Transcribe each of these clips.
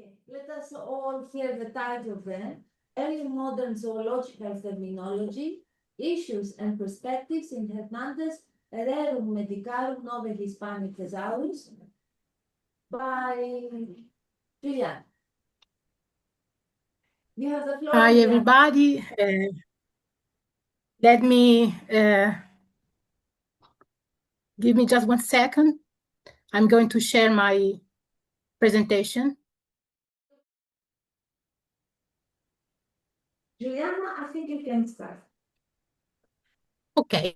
Okay, let us all hear the title then. Early Modern Zoological Terminology, Issues and Perspectives in Hernández, Rerum, Medicarum, Novae, Hispaniae, Thesaurus, by Giuliana. You have the floor. Hi, everybody. Let me give me just 1 second. I'm going to share my presentation. Giuliana, I think you can start. Okay.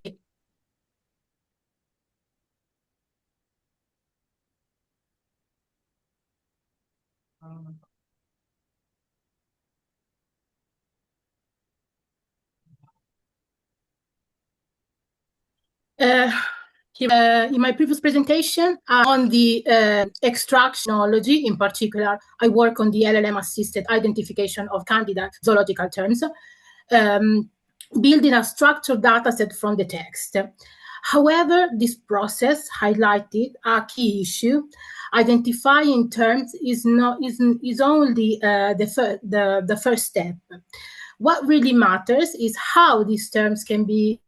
In my previous presentation on the extractionology, in particular, I work on the LLM-assisted identification of candidate zoological terms, building a structured data set from the text. However, this process highlighted a key issue. Identifying terms is only the first step. What really matters is how these terms can be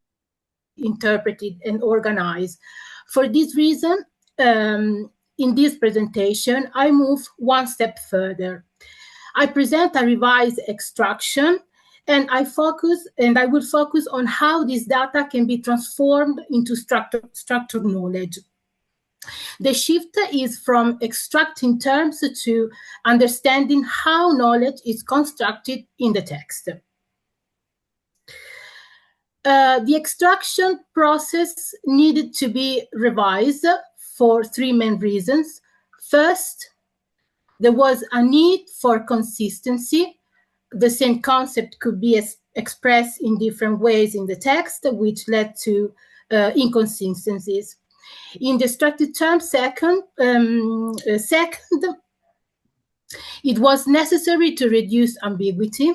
interpreted and organized. For this reason, in this presentation, I move 1 step further. I present a revised extraction, and I will focus on how this data can be transformed into structured knowledge. The shift is from extracting terms to understanding how knowledge is constructed in the text. The extraction process needed to be revised for 3 main reasons. First, there was a need for consistency. The same concept could be expressed in different ways in the text, which led to inconsistencies. In the structured term, second, it was necessary to reduce ambiguity.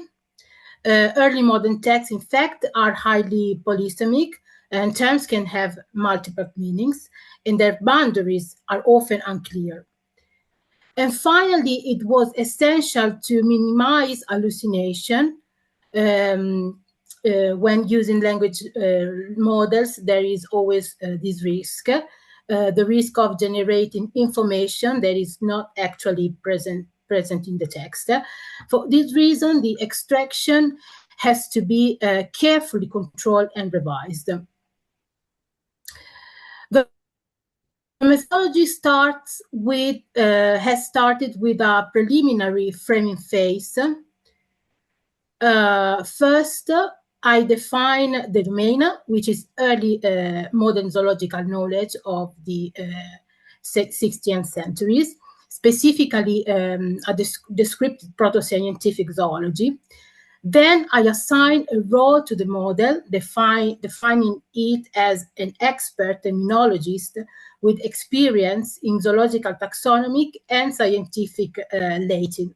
Early modern texts, in fact, are highly polysemic, and terms can have multiple meanings, and their boundaries are often unclear. And finally, it was essential to minimize hallucination. When using language models, there is always this risk, the risk of generating information that is not actually present in the text. For this reason, the extraction has to be carefully controlled and revised. The methodology has started with a preliminary framing phase. First, I define the domain, which is early modern zoological knowledge of the 16th centuries, specifically a descriptive proto-scientific zoology. Then I assign a role to the model, defining it as an expert terminologist with experience in zoological taxonomic and scientific Latin.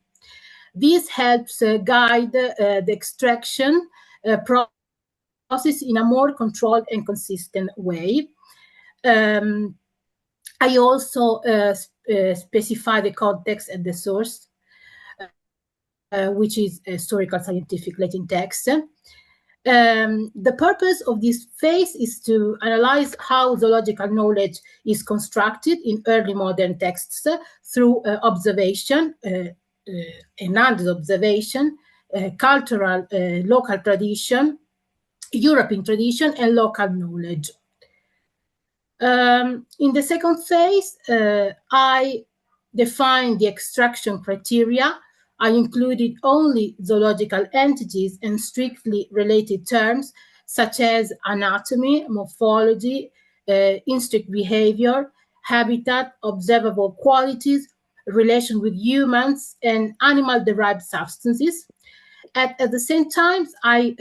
This helps guide the extraction process in a more controlled and consistent way. I also specify the context and the source, which is historical scientific Latin text. The purpose of this phase is to analyze how zoological knowledge is constructed in early modern texts through observation, Hernández observation, cultural, local tradition, European tradition, and local knowledge. In the second phase, I define the extraction criteria. I included only zoological entities and strictly related terms such as anatomy, morphology, instinct behavior, habitat, observable qualities, relation with humans, and animal-derived substances. At the same time, I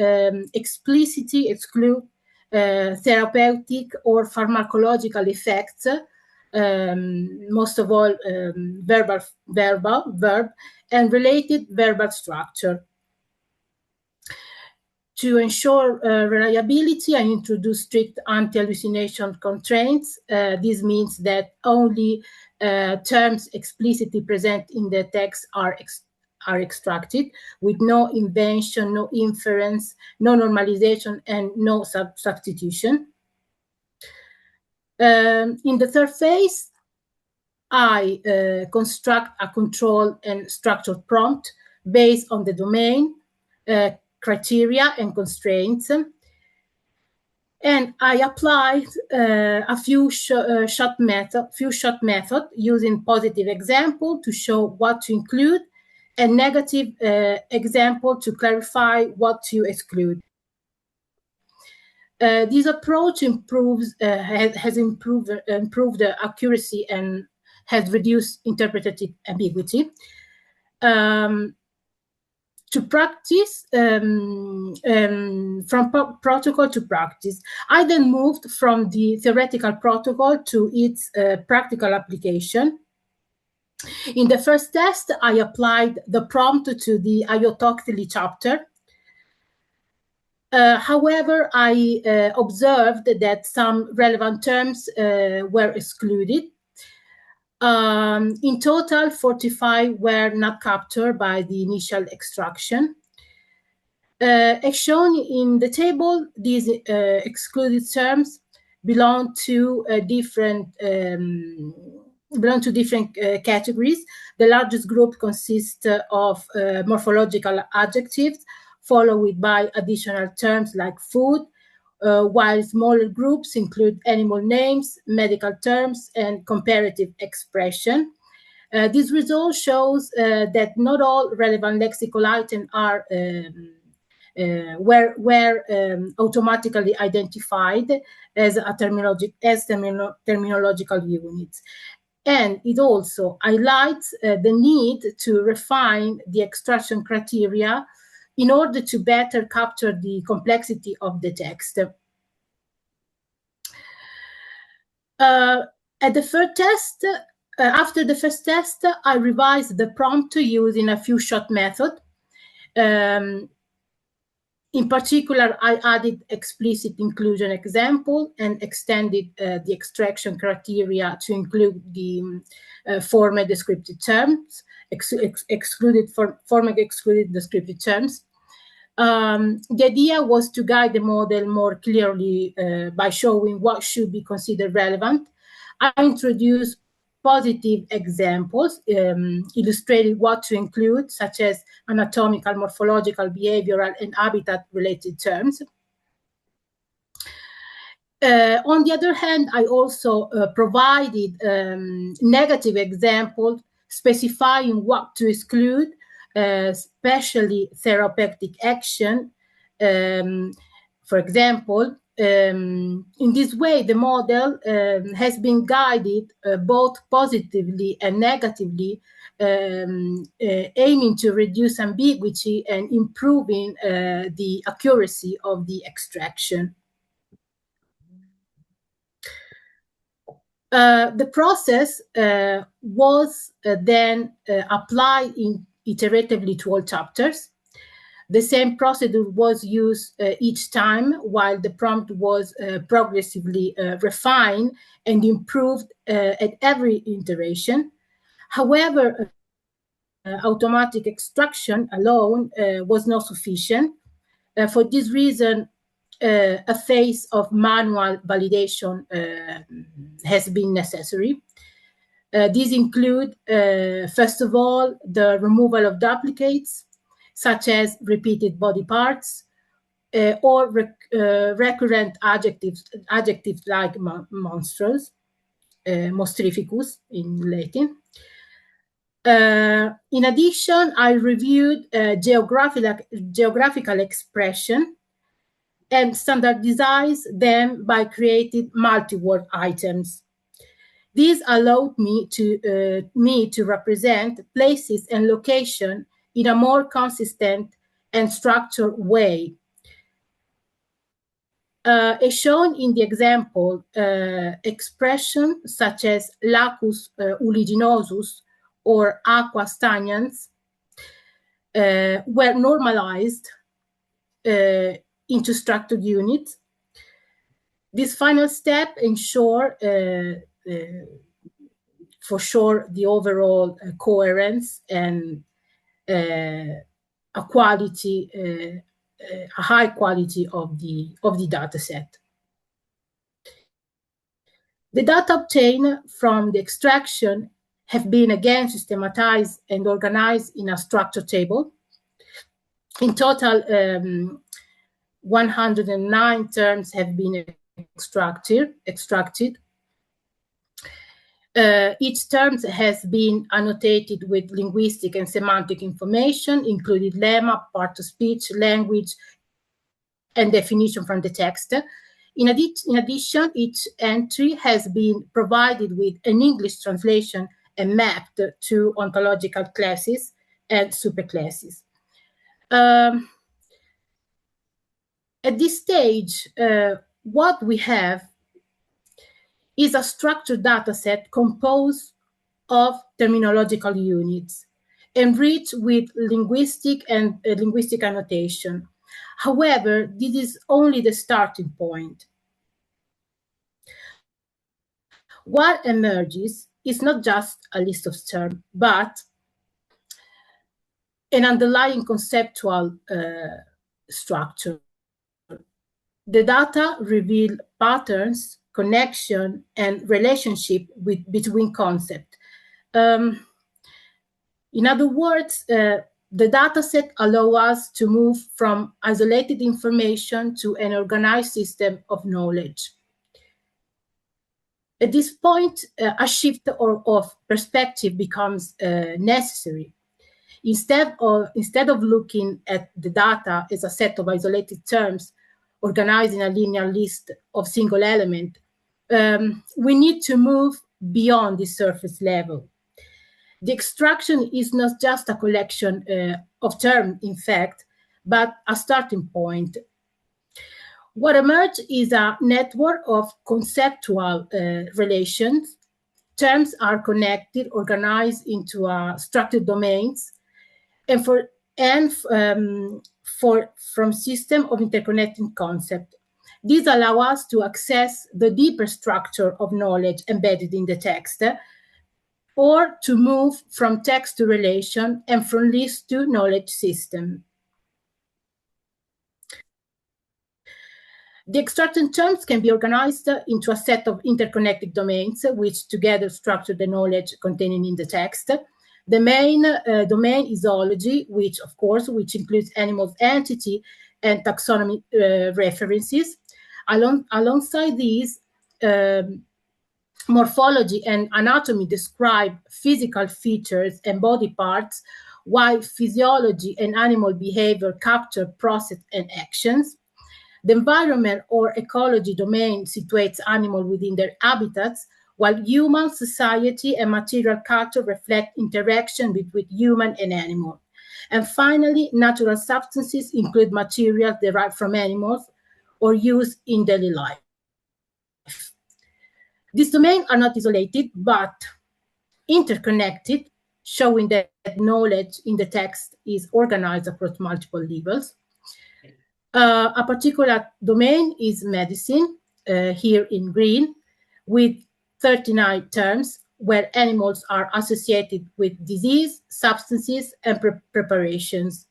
explicitly exclude therapeutic or pharmacological effects, most of all verb, and related verbal structure. To ensure reliability, I introduce strict anti-hallucination constraints. This means that only terms explicitly present in the text are extracted with no invention, no inference, no normalization, and no substitution. In the third phase, I construct a control and structured prompt based on the domain, criteria, and constraints. And I applied a few shot method using positive example to show what to include and negative example to clarify what to exclude. This approach has improved the accuracy and has reduced interpretative ambiguity. To practice, from protocol to practice, I then moved from the theoretical protocol to its practical application. In the first test, I applied the prompt to the Iotoctily chapter. However, I observed that some relevant terms were excluded. In total, 45 were not captured by the initial extraction. As shown in the table, these excluded terms belong to different categories. The largest group consists of morphological adjectives, followed by additional terms like food, while smaller groups include animal names, medical terms, and comparative expression. This result shows that not all relevant lexical items are were automatically identified as terminological units. And it also highlights the need to refine the extraction criteria in order to better capture the complexity of the text. At the third test, after the first test, I revised the prompt using a few shot method. In particular, I added explicit inclusion example and extended the extraction criteria to include the former descriptive terms, former excluded descriptive terms. The idea was to guide the model more clearly by showing what should be considered relevant. I introduced positive examples, illustrated what to include, such as anatomical, morphological, behavioral, and habitat-related terms. On the other hand, I also provided negative examples specifying what to exclude, especially therapeutic action. For example, in this way, the model has been guided both positively and negatively, aiming to reduce ambiguity and improving the accuracy of the extraction. The process was then applied iteratively to all chapters. The same procedure was used each time, while the prompt was progressively refined and improved at every iteration. However, automatic extraction alone was not sufficient. For this reason, a phase of manual validation has been necessary. These include, first of all, the removal of duplicates, such as repeated body parts, or recurrent adjectives like monstrous, mostrificus in Latin. In addition, I reviewed geographical expression and standardized them by creating multi-word items. These allowed me to represent places and location in a more consistent and structured way. As shown in the example, expressions such as lacus uliginosus or aqua stagnans were normalized into structured units. This final step ensures for sure the overall coherence and a quality, a high quality of the data set. The data obtained from the extraction have been again systematized and organized in a structured table. In total, 109 terms have been extracted. Each term has been annotated with linguistic and semantic information, including lemma, part of speech, language, and definition from the text. In addition, each entry has been provided with an English translation and mapped to ontological classes and superclasses. At this stage, what we have is a structured data set composed of terminological units, enriched with linguistic and linguistic annotation. However, this is only the starting point. What emerges is not just a list of terms, but an underlying conceptual structure. The data reveal patterns, connection, and relationship between concepts. In other words, the dataset allows us to move from isolated information to an organized system of knowledge. At this point, a shift of perspective becomes necessary. Instead of looking at the data as a set of isolated terms organized in a linear list of single elements, we need to move beyond the surface level. The extraction is not just a collection of terms, in fact, but a starting point. What emerged is a network of conceptual relations. Terms are connected, organized into structured domains, and from system of interconnecting concepts. These allow us to access the deeper structure of knowledge embedded in the text, or to move from text to relation and from list to knowledge system. The extracted terms can be organized into a set of interconnected domains, which together structure the knowledge contained in the text. The main domain is zoology, which includes animals, entity, and taxonomy references. Alongside these, morphology and anatomy describe physical features and body parts, while physiology and animal behavior capture process and actions. The environment or ecology domain situates animals within their habitats, while human society and material culture reflect interaction between human and animal. And finally, natural substances include materials derived from animals or used in daily life. These domains are not isolated, but interconnected, showing that knowledge in the text is organized across multiple levels. A particular domain is medicine, here in green, with 39 terms, where animals are associated with disease, substances, and preparations.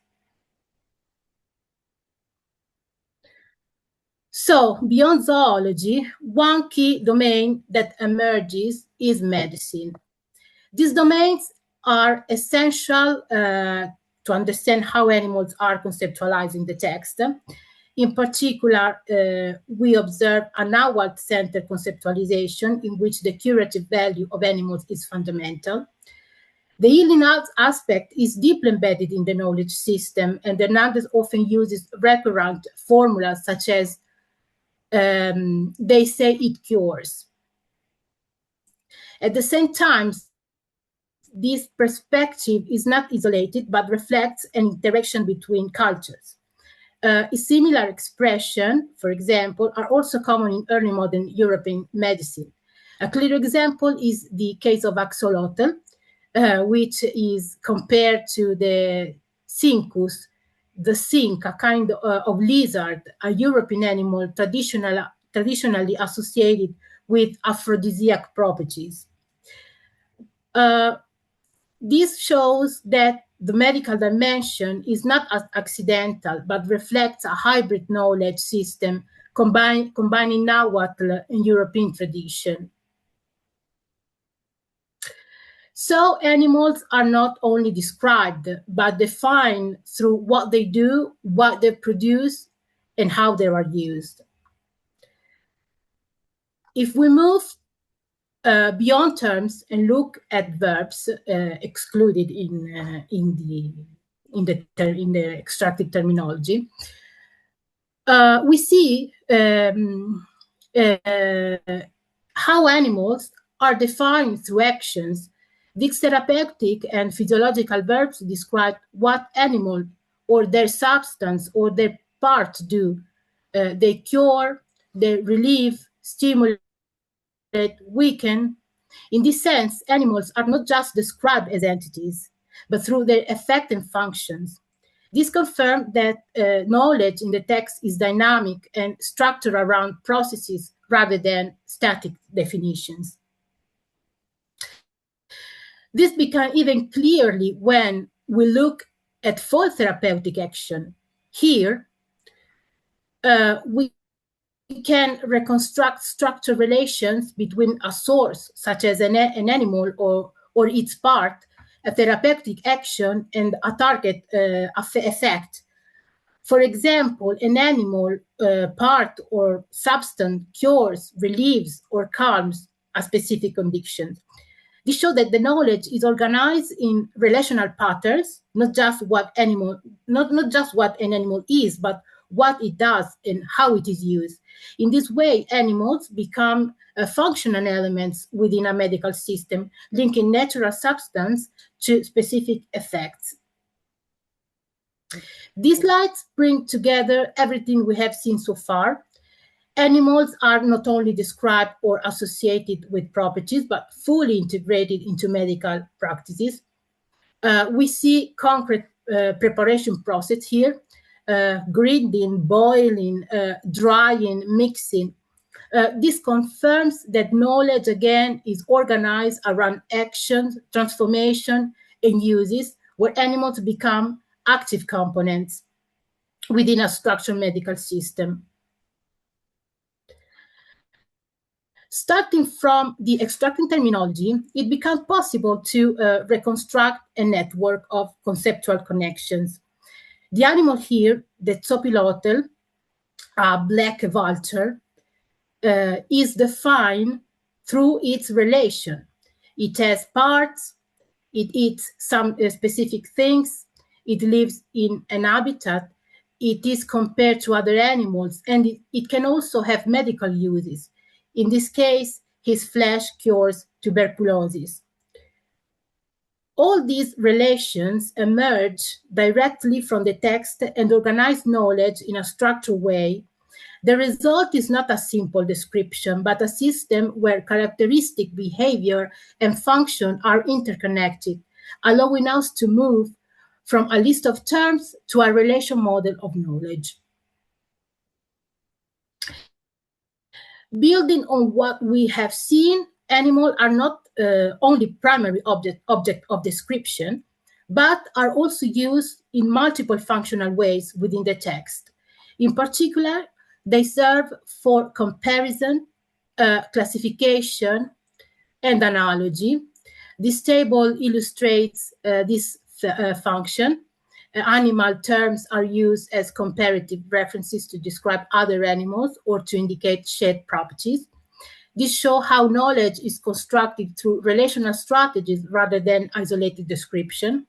So, beyond zoology, one key domain that emerges is medicine. These domains are essential to understand how animals are conceptualized in the text. In particular, we observe an outward-centered conceptualization in which the curative value of animals is fundamental. The healing aspect is deeply embedded in the knowledge system, and Hernández often uses recurrent formulas such as they say it cures. At the same time, this perspective is not isolated, but reflects an interaction between cultures. A similar expression, for example, are also common in early modern European medicine. A clear example is the case of axolotl, which is compared to the cincus, the cinc, a kind of lizard, a European animal traditionally associated with aphrodisiac properties. This shows that the medical dimension is not accidental, but reflects a hybrid knowledge system combining Nahuatl and European tradition. So animals are not only described, but defined through what they do, what they produce, and how they are used. If we move beyond terms and look at verbs excluded in the extracted terminology, we see how animals are defined through actions. These therapeutic and physiological verbs describe what animal or their substance or their part do. They cure, they relieve, stimulate, weaken. In this sense, animals are not just described as entities, but through their effect and functions. This confirms that knowledge in the text is dynamic and structured around processes rather than static definitions. This becomes even clearly when we look at full therapeutic action. Here, we can reconstruct structural relations between a source, such as an animal or its part, a therapeutic action, and a target effect. For example, an animal part or substance cures, relieves, or calms a specific condition. This shows that the knowledge is organized in relational patterns, not just what an animal is, but what it does and how it is used. In this way, animals become functional elements within a medical system, linking natural substance to specific effects. These slides bring together everything we have seen so far. Animals are not only described or associated with properties, but fully integrated into medical practices. We see concrete preparation process here, grinding, boiling, drying, mixing. This confirms that knowledge, again, is organized around actions, transformation, and uses, where animals become active components within a structured medical system. Starting from the extracting terminology, it becomes possible to reconstruct a network of conceptual connections. The animal here, the Zopilotl, a black vulture, is defined through its relation. It has parts, it eats some specific things, it lives in an habitat, it is compared to other animals, and it can also have medical uses. In this case, his flesh cures tuberculosis. All these relations emerge directly from the text and organize knowledge in a structured way. The result is not a simple description, but a system where characteristic, behavior, and function are interconnected, allowing us to move from a list of terms to a relation model of knowledge. Building on what we have seen, animals are not only primary object of description, but are also used in multiple functional ways within the text. In particular, they serve for comparison, classification, and analogy. This table illustrates this function. Animal terms are used as comparative references to describe other animals or to indicate shared properties. This shows how knowledge is constructed through relational strategies rather than isolated description.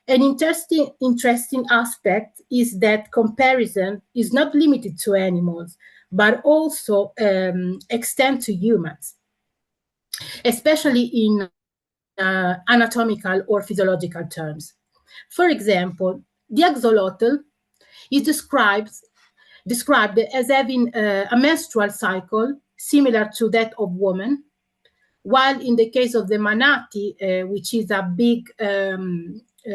An interesting aspect is that comparison is not limited to animals, but also extends to humans, especially in anatomical or physiological terms. For example, the axolotl is described as having a menstrual cycle similar to that of women, while in the case of the manatee, which is a big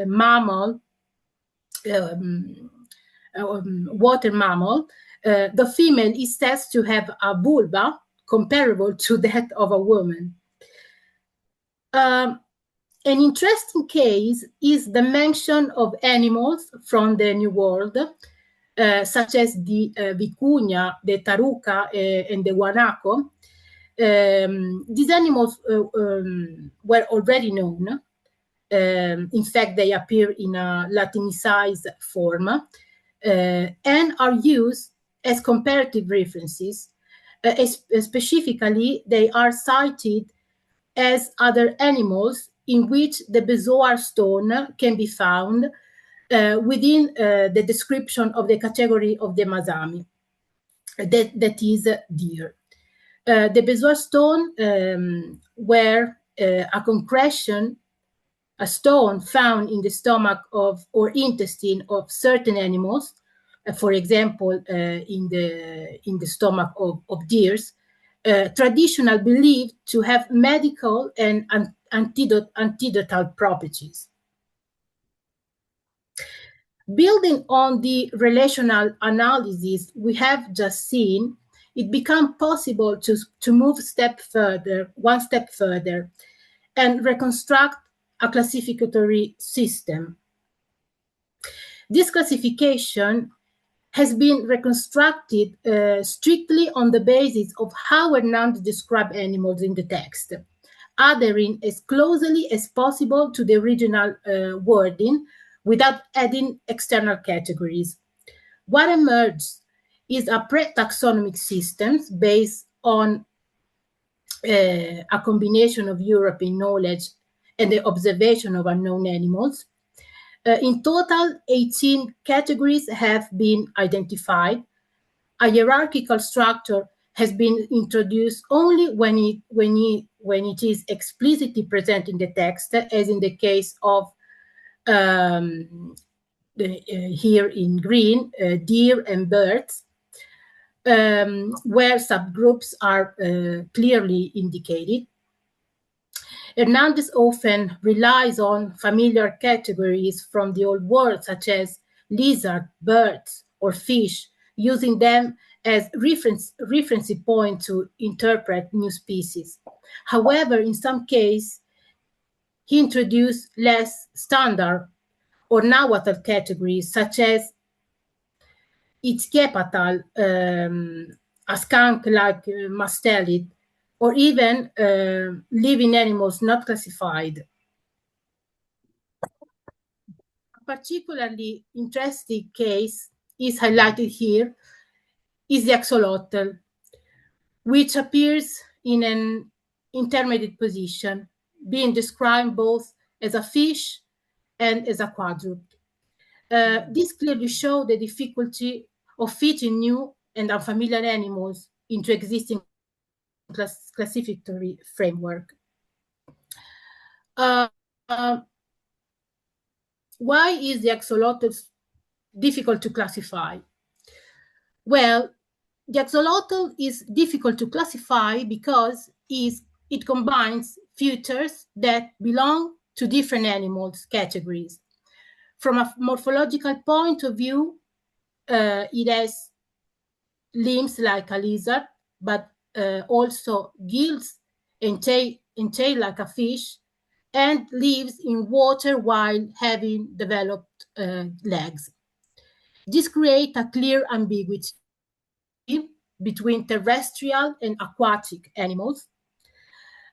mammal, water mammal, the female is said to have a vulva comparable to that of a woman. An interesting case is the mention of animals from the New World, such as the vicuña, the taruca, and the guanaco. These animals were already known. In fact, they appear in a Latinicized form and are used as comparative references. Specifically, they are cited as other animals in which the bezoar stone can be found within the description of the category of the Masami, that is deer. The bezoar stone were a concretion, a stone found in the stomach of or intestine of certain animals, for example, in the stomach of deers, traditional believed to have medical and antidotal properties. Building on the relational analysis we have just seen, it becomes possible to move one step further, and reconstruct a classificatory system. This classification has been reconstructed strictly on the basis of how Hernández described animals in the text, adhering as closely as possible to the original wording without adding external categories. What emerged is a pre-taxonomic system based on a combination of European knowledge and the observation of unknown animals. In total, 18 categories have been identified. A hierarchical structure has been introduced only when it is explicitly present in the text, as in the case of here in green, deer and birds, where subgroups are clearly indicated. Hernández often relies on familiar categories from the Old World, such as lizard, birds, or fish, using them as reference point to interpret new species. However, in some cases, he introduced less standard or Nahuatl categories, such as Itzquepatal, a skunk like mustelid, or even living animals not classified. A particularly interesting case is highlighted here, is the axolotl, which appears in an intermediate position, being described both as a fish and as a quadruped. This clearly shows the difficulty of fitting new and unfamiliar animals into existing classificatory framework. Why is the axolotl difficult to classify? Well, the axolotl is difficult to classify because it combines features that belong to different animals categories. From a morphological point of view, it has limbs like a lizard, but also gills and tail like a fish, and lives in water while having developed legs. This creates a clear ambiguity between terrestrial and aquatic animals.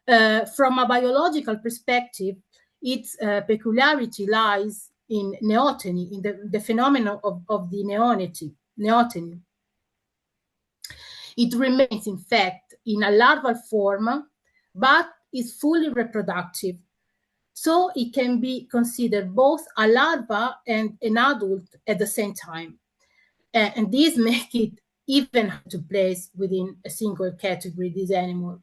From a biological perspective, its peculiarity lies in neoteny, in the phenomenon of the neoteny. It remains, in fact, in a larval form, but is fully reproductive. So it can be considered both a larva and an adult at the same time. And this makes it even hard to place within a single category this animal.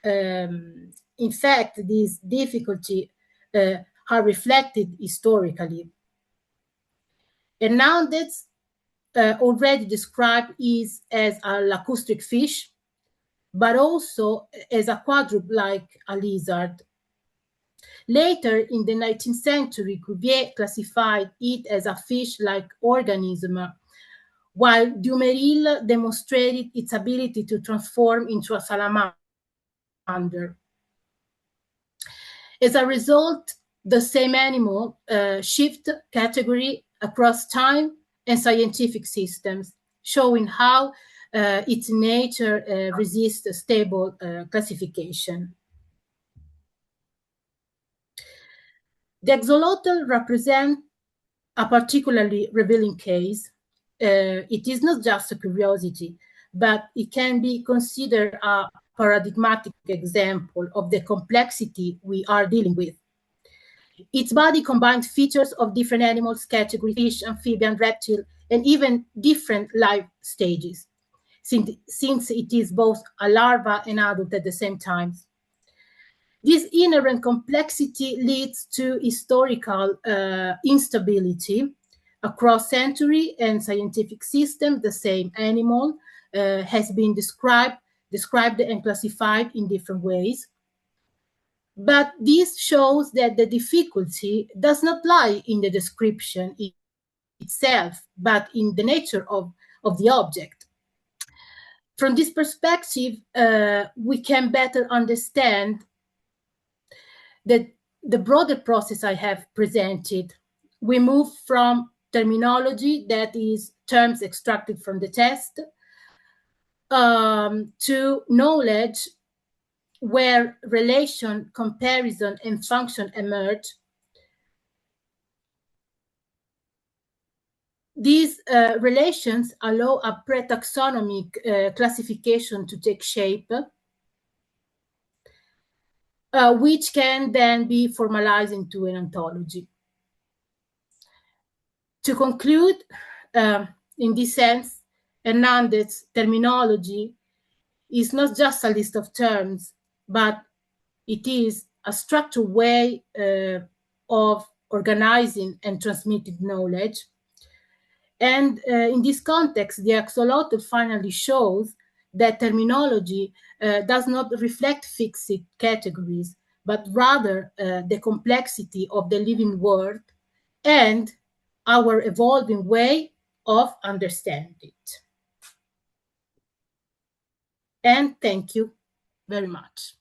In fact, these difficulties are reflected historically. Hernández already described it as a lacustric fish, but also as a quadruped like a lizard. Later, in the 19th century, Cuvier classified it as a fish-like organism, while Dumeril demonstrated its ability to transform into a salamander. As a result, the same animal shift category across time and scientific systems, showing how its nature resists a stable classification. The axolotl represents a particularly revealing case. It is not just a curiosity, but it can be considered a paradigmatic example of the complexity we are dealing with. Its body combines features of different animals, categories, fish, amphibian, reptile, and even different life stages, since it is both a larva and adult at the same time. This inherent complexity leads to historical instability across century and scientific system. The same animal has been described and classified in different ways. But this shows that the difficulty does not lie in the description itself, but in the nature of the object. From this perspective, we can better understand that the broader process I have presented. We move from terminology, that is terms extracted from the text, to knowledge, where relation, comparison, and function emerge. These relations allow a pre-taxonomic classification to take shape, which can then be formalized into an ontology. To conclude, in this sense, Hernández's terminology is not just a list of terms, but it is a structured way of organizing and transmitting knowledge. And in this context, the axolotl finally shows that terminology does not reflect fixed categories, but rather the complexity of the living world and our evolving way of understanding it. And thank you very much.